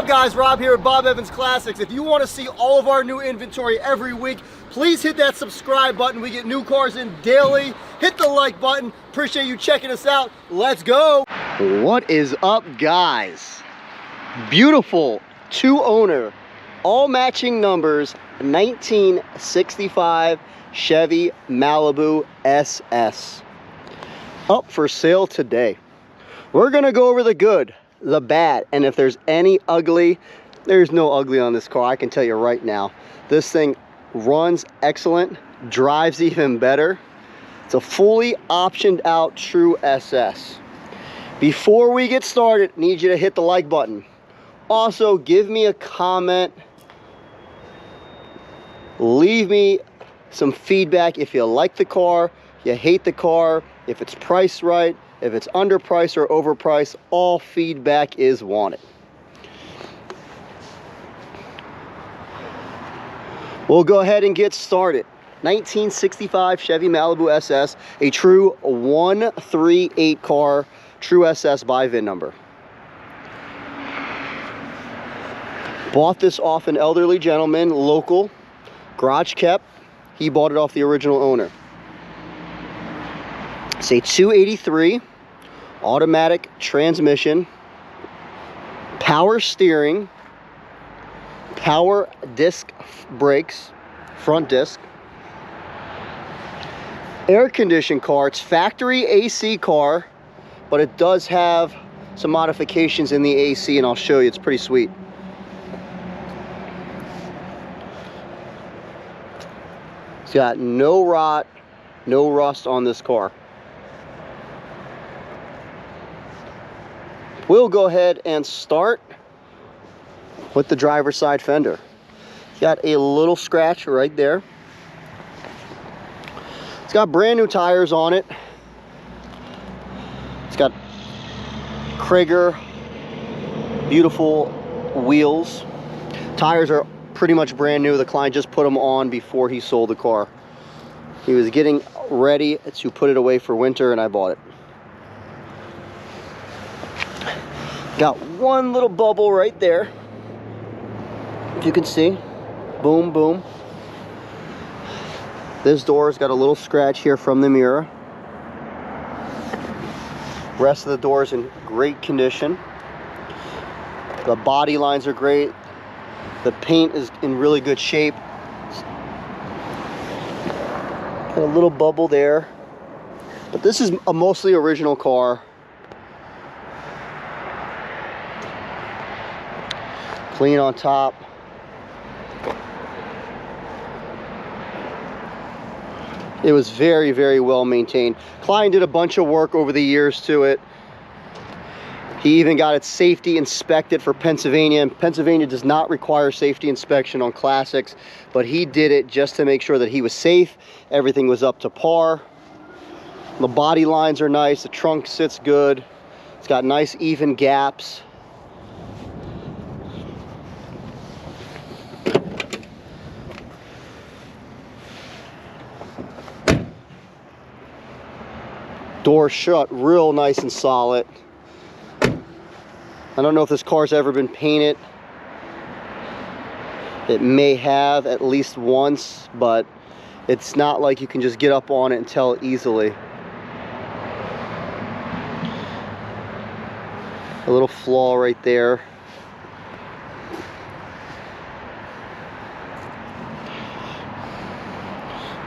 up, guys? Rob here at Bob Evans Classics. If you want to see all of our new inventory every week, please hit that subscribe button. We get new cars in daily. Hit the like button. Appreciate you checking us out. Let's go. What is up, guys? Beautiful two-owner, all matching numbers, 1965 Chevy Malibu SS. Up for sale today. We're gonna go over the good, the bad, and if there's any ugly, there's no ugly on this car. I can tell you right now. This thing runs excellent, drives even better. It's a fully optioned out true SS. Before we get started, I need you to hit the like button. Also, give me a comment. Leave me some feedback if you like the car, you hate the car, if it's priced right, if it's underpriced or overpriced. All feedback is wanted. We'll go ahead and get started. 1965 Chevy Malibu SS, a true 138 car, true SS by VIN number. Bought this off an elderly gentleman, local, garage kept. He bought it off the original owner. It's a 283 automatic transmission, power steering, power disc brakes, front disc, air conditioned car. It's factory AC car, but it does have some modifications in the AC, and I'll show you. It's pretty sweet. It's got no rot, no rust on this car. We'll go ahead and start with the driver's side fender. Got a little scratch right there. It's got brand new tires on it. It's got Krager beautiful wheels. Tires are pretty much brand new. The client just put them on before he sold the car. He was getting ready to put it away for winter, and I bought it. Got one little bubble right there, if you can see. Boom, boom. This door's got a little scratch here from the mirror. Rest of the door's in great condition. The body lines are great. The paint is in really good shape. Got a little bubble there. But this is a mostly original car. Clean on top. It was very, very well maintained. Client did a bunch of work over the years to it. He even got its safety inspected for Pennsylvania, and Pennsylvania does not require safety inspection on classics, but he did it just to make sure that he was safe. Everything was up to par. The body lines are nice. The trunk sits good. It's got nice even gaps. Door shut real nice and solid. I don't know if this car's ever been painted. It may have at least once, but it's not like you can just get up on it and tell easily. A little flaw right there.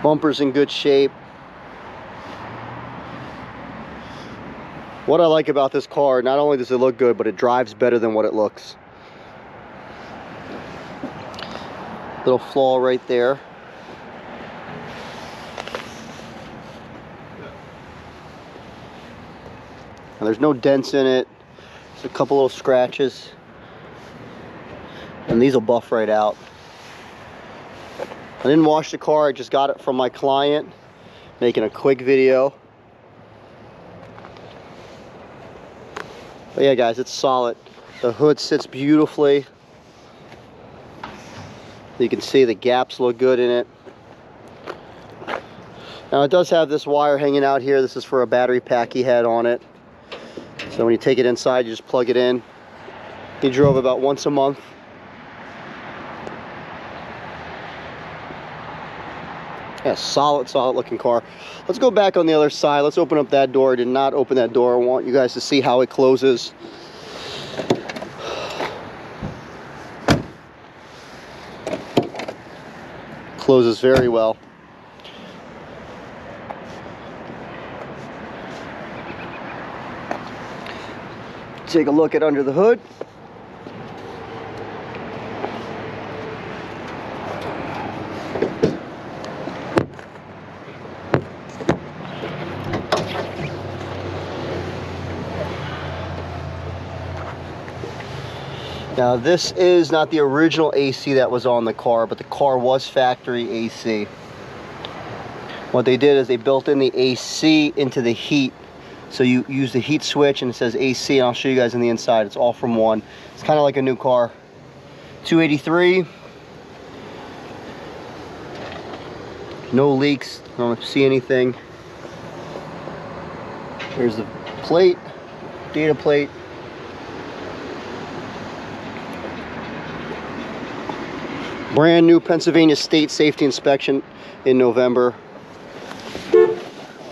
Bumper's in good shape. What I like about this car, not only does it look good, but it drives better than what it looks. Little flaw right there. And there's no dents in it. Just a couple little scratches. And these will buff right out. I didn't wash the car, I just got it from my client. Making a quick video. But yeah, guys, it's solid. The hood sits beautifully. You can see the gaps look good in it. Now it does have this wire hanging out here. This is for a battery pack he had on it. So when you take it inside, you just plug it in. He drove about once a month. Yeah, solid looking car. Let's go back on the other side. Let's open up that door. I did not open that door. I want you guys to see how it closes. Closes very well. Take a look at under the hood. Now this is not the original AC that was on the car, but the car was factory AC. What they did is they built in the AC into the heat. So you use the heat switch and it says AC, and I'll show you guys on the inside. It's all from one. It's kind of like a new car. 283. No leaks. I don't see anything. Here's the plate, data plate. Brand new Pennsylvania State Safety Inspection in November.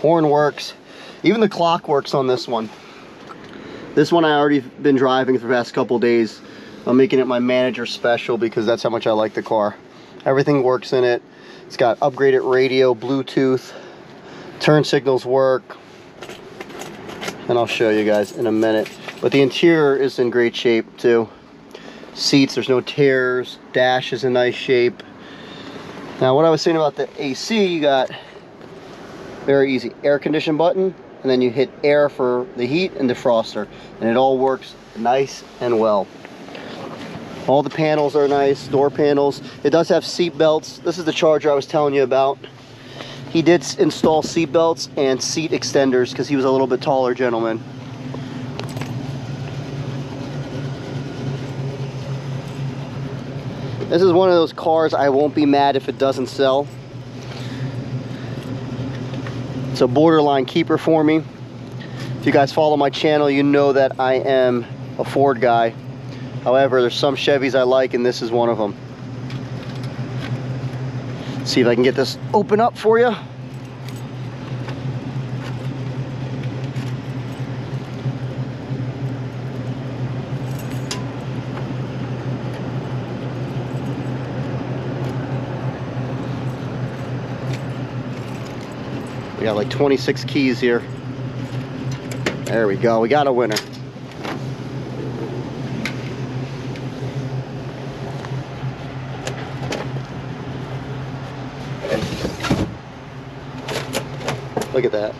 Horn works. Even the clock works on this one. This one I already been driving for the past couple days. I'm making it my manager special because that's how much I like the car. Everything works in it. It's got upgraded radio, Bluetooth, turn signals work, and I'll show you guys in a minute. But the interior is in great shape too. Seats, there's no tears. Dash is in nice shape. Now what I was saying about the AC, you got very easy air condition button, and then you hit air for the heat and defroster, and it all works nice and well. All the panels are nice, door panels. It does have seat belts. This is the Charger I was telling you about. He did install seat belts and seat extenders because he was a little bit taller gentleman. This is one of those cars I won't be mad if it doesn't sell. It's a borderline keeper for me. If you guys follow my channel, you know that I am a Ford guy. However, there's some Chevys I like, and this is one of them. Let's see if I can get this open up for you. We got like 26 keys here. There we go, we got a winner. Look at that.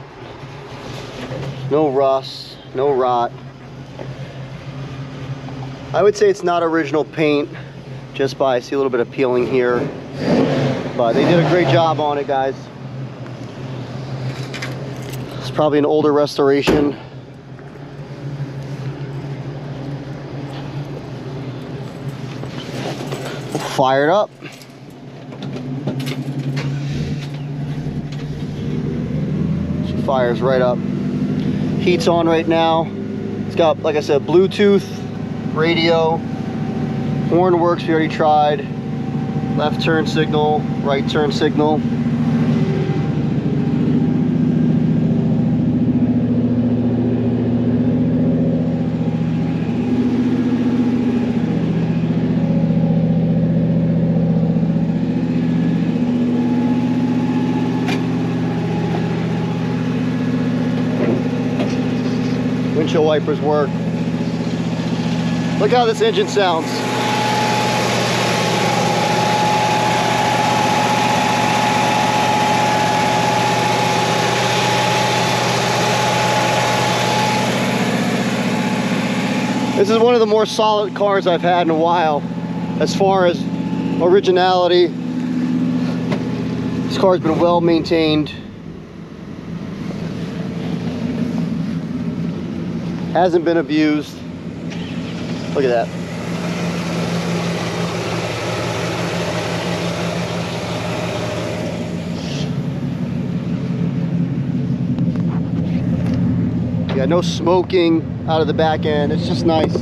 No rust, no rot. I would say it's not original paint, just by, I see a little bit of peeling here. But they did a great job on it, guys. It's probably an older restoration. Fire it up. She fires right up. Heat's on right now. It's got, like I said, Bluetooth, radio, horn works, we already tried. Left turn signal, right turn signal. Windshield wipers work. Look how this engine sounds. This is one of the more solid cars I've had in a while as far as originality. This car's been well maintained. Hasn't been abused. Look at that. You got no smoking out of the back end. It's just nice.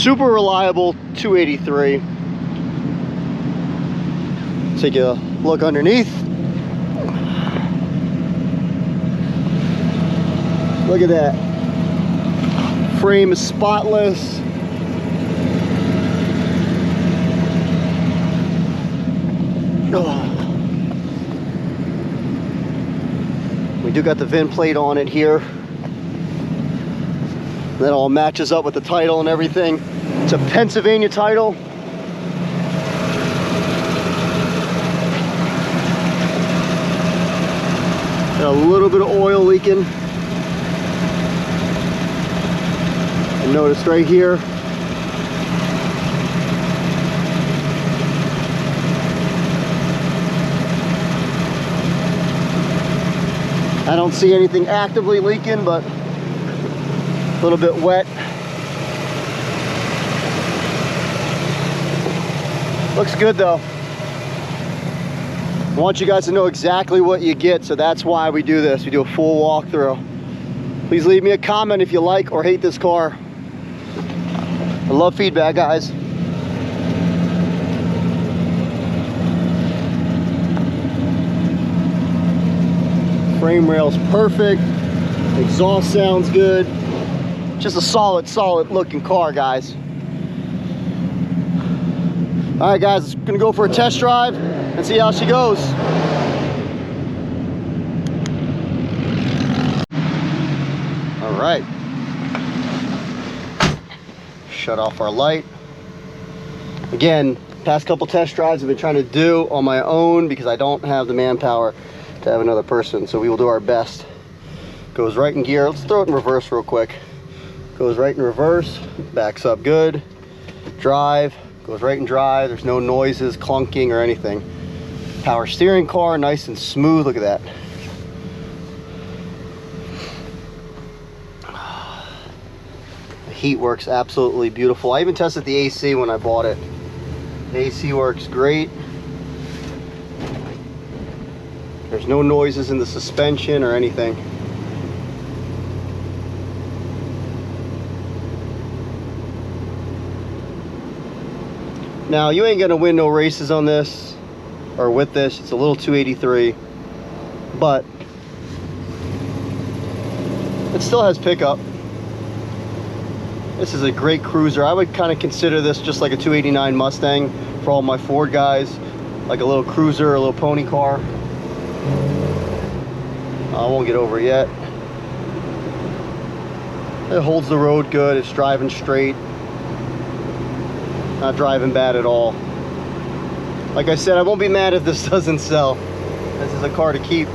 super reliable 283. Take a look underneath. Look at that. Frame is spotless. Oh. We do got the VIN plate on it here. That all matches up with the title and everything. It's a Pennsylvania title. Got a little bit of oil leaking. And notice right here, I don't see anything actively leaking, but a little bit wet. Looks good though. I want you guys to know exactly what you get, so that's why we do this. We do a full walkthrough. Please leave me a comment if you like or hate this car. I love feedback, guys. Frame rail's perfect. Exhaust sounds good. Just a solid looking car, guys. All right, guys, gonna go for a test drive and see how she goes. All right. Shut off our light. Again, past couple test drives I've been trying to do on my own because I don't have the manpower to have another person, so we will do our best. Goes right in gear. Let's throw it in reverse real quick. Goes right in reverse, backs up good. Drive, goes right in drive. There's no noises, clunking or anything. Power steering car, nice and smooth. Look at that. The heat works absolutely beautiful. I even tested the AC when I bought it. The AC works great. There's no noises in the suspension or anything. Now, you ain't gonna win no races on this or with this. It's a little 283, but it still has pickup. This is a great cruiser. I would kind of consider this just like a 289 Mustang for all my Ford guys, like a little cruiser, a little pony car. I won't get over it yet. It holds the road good. It's driving straight. Not driving bad at all. Like I said, I won't be mad if this doesn't sell. This is a car to keep.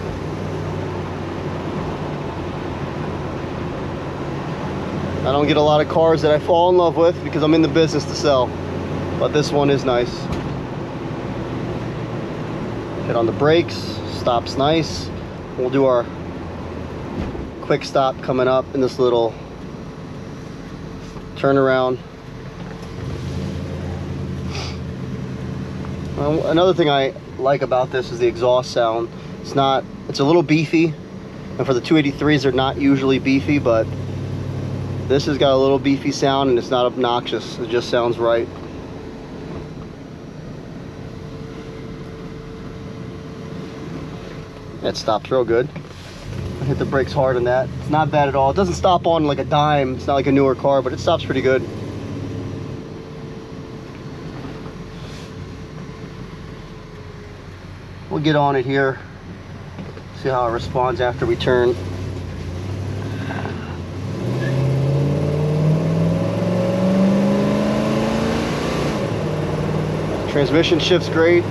I don't get a lot of cars that I fall in love with because I'm in the business to sell. But this one is nice. Hit on the brakes, stops nice. We'll do our quick stop coming up in this little turnaround. Another thing I like about this is the exhaust sound. It's a little beefy, and for the 283s they're not usually beefy, but this has got a little beefy sound and it's not obnoxious. It just sounds right. It stops real good. I hit the brakes hard on that. It's not bad at all. It doesn't stop on like a dime. It's not like a newer car, but it stops pretty good. We'll get on it here. See how it responds after we turn. Transmission shifts great.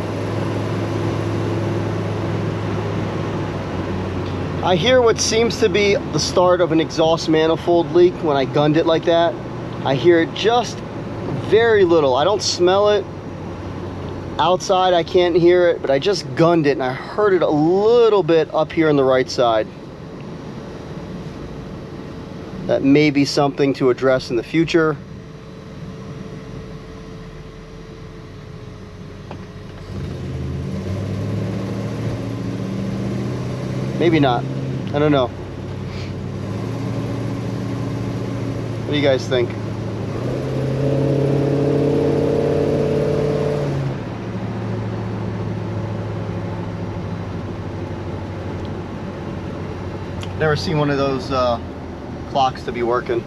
I hear what seems to be the start of an exhaust manifold leak when I gunned it like that. I hear it just very little. I don't smell it. Outside I can't hear it, but I just gunned it and I heard it a little bit up here on the right side. That may be something to address in the future. Maybe not. I don't know. What do you guys think? Never seen one of those clocks to be working.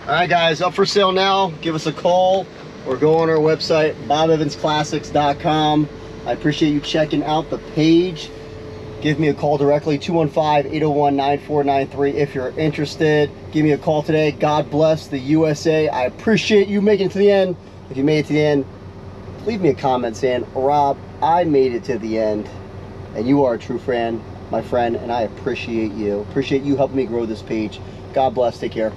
Alright guys, up for sale now. Give us a call or go on our website, bobevansclassics.com. I appreciate you checking out the page. Give me a call directly, 215-801-9493 if you're interested. Give me a call today. God bless the USA. I appreciate you making it to the end. If you made it to the end, leave me a comment saying, Rob, I made it to the end. And you are a true friend, my friend, and I appreciate you. Appreciate you helping me grow this page. God bless. Take care.